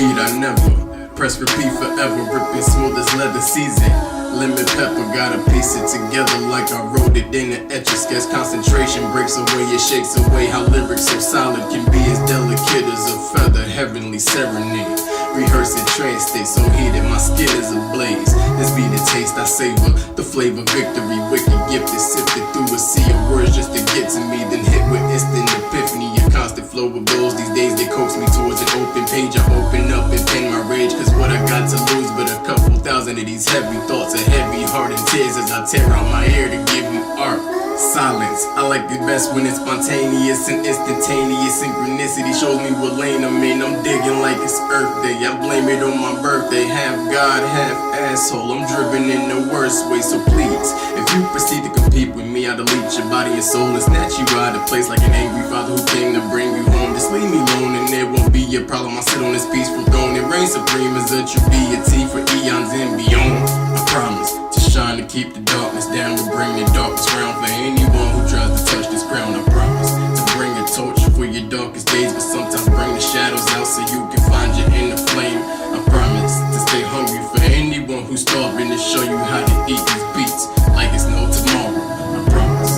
beat, I never press repeat forever, ripping smooth as leather season. Lemon pepper, gotta piece it together like I wrote it in an etch-a-sketch. Concentration breaks away, it shakes away how lyrics so solid can be as delicate as a feather, heavenly serenade. Rehearsing trance state, so heated, my skin is ablaze. This be the taste I savor, the flavor, victory, wicked gifted, sifted through a sea of words just to get to me, then hit with instant epiphany. A constant flow of goals, these days they coax me towards an open page. I open up and pen my rage, cause what I got to lose but a couple thousand of these heavy thoughts, a heavy heart and tears as I tear out my hair to give you art. Silence, I like it best when it's spontaneous and instantaneous. Synchronicity shows me what lane I'm in. I'm digging like it's Earth Day, I blame it on my birthday. Half God, half asshole, I'm driven in the worst way. So please, if you proceed to compete with me, I'll delete your body and soul and snatch you out of place like an angry father who came to bring you home. Just leave me alone and there won't be a problem. I'll sit on this peaceful throne and reign supreme as a true deity for eons and beyond. I promise to shine, to keep the darkness down, to bring the darkness round for anyone who tries to touch this ground. I promise to bring a torch for your darkest days, but sometimes bring the shadows out so you can find your inner flame. I promise to stay hungry for anyone who's starving, to show you how to eat these beats like it's no tomorrow. I promise.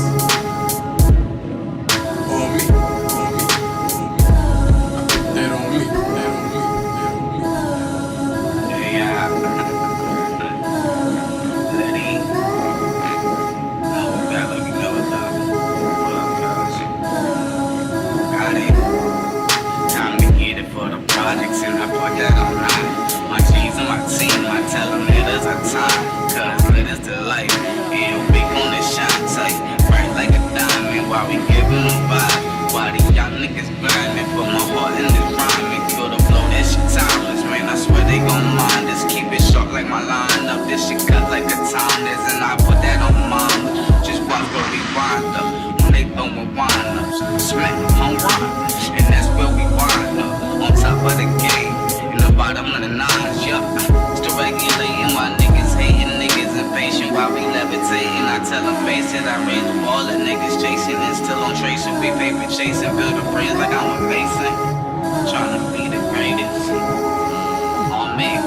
On me, on me, on me. I put that on me, that on me, that on me. Yeah. And I put that on high. My G's and my team, I tell them it is our time, cause it is the life. And we gonna shine tight, bright like a diamond, while we giving them vibe. While these young niggas grinding, put my heart in this rhyming. Feel the flow, that shit timeless, man, I swear they gon' mind us. Keep it short like my line up, this shit cut like a timeless. And I put that on mine, just watch where we wind up. When they throwin' wind up, smack home run, and that's where we wind up. On top of the game, in the bottom of the nines, yup. Still regulating while niggas hating, niggas impatient while we levitating. I tell them face it, I raise the ball, the niggas chasing and still on tracing. We paper chasing, build a bridge like I'm a mason. Trying to be the greatest. On me.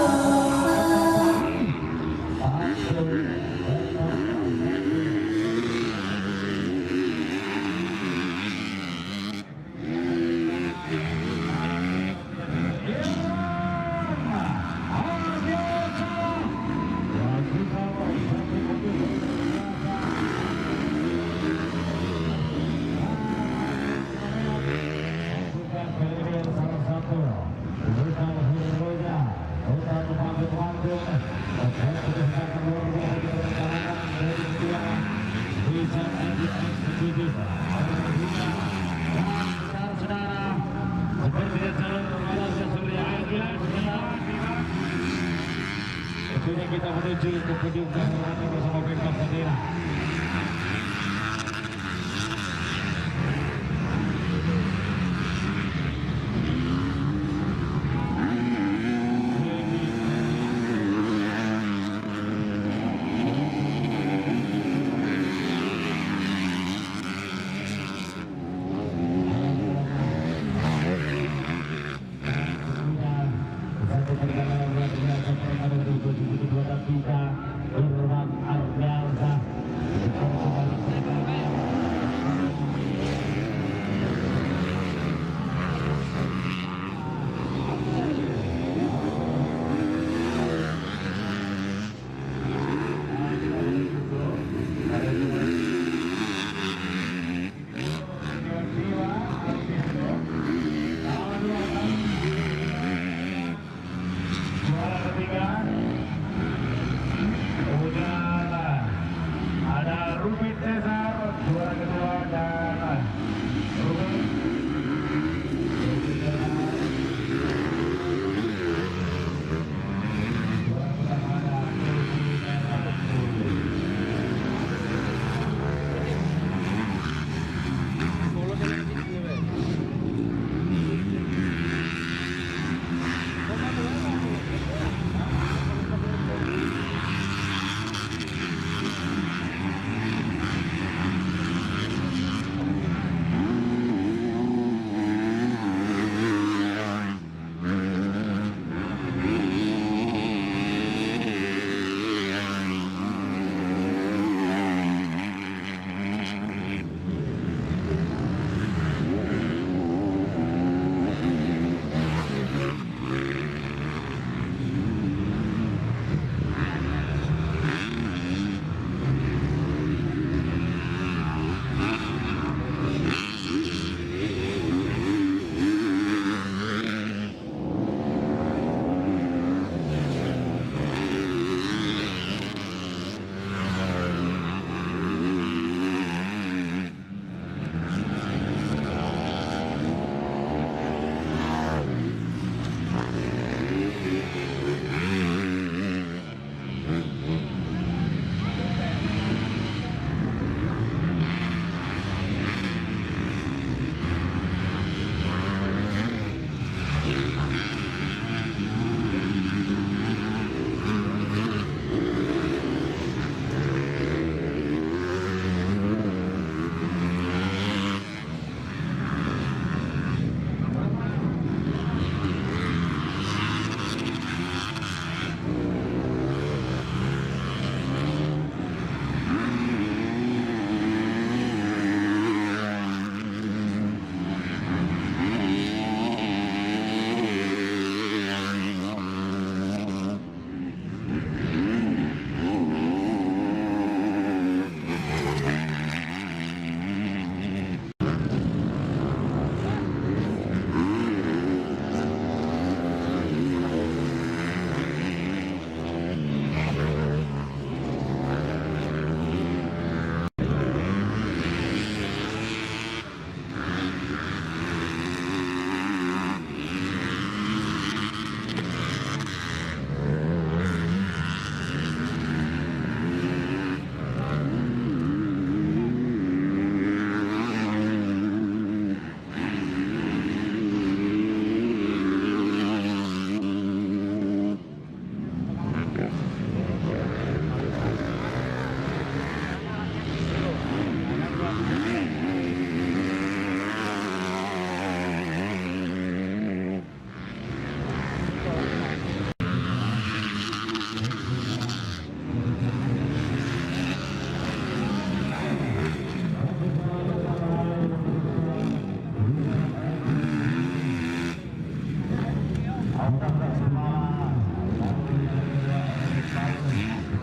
Kita menuju ke podium bersama pemkap daerah.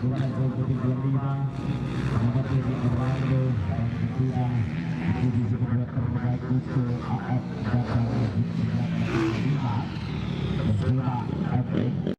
Bulan 2025 Selamat dari Orlando dan tentunya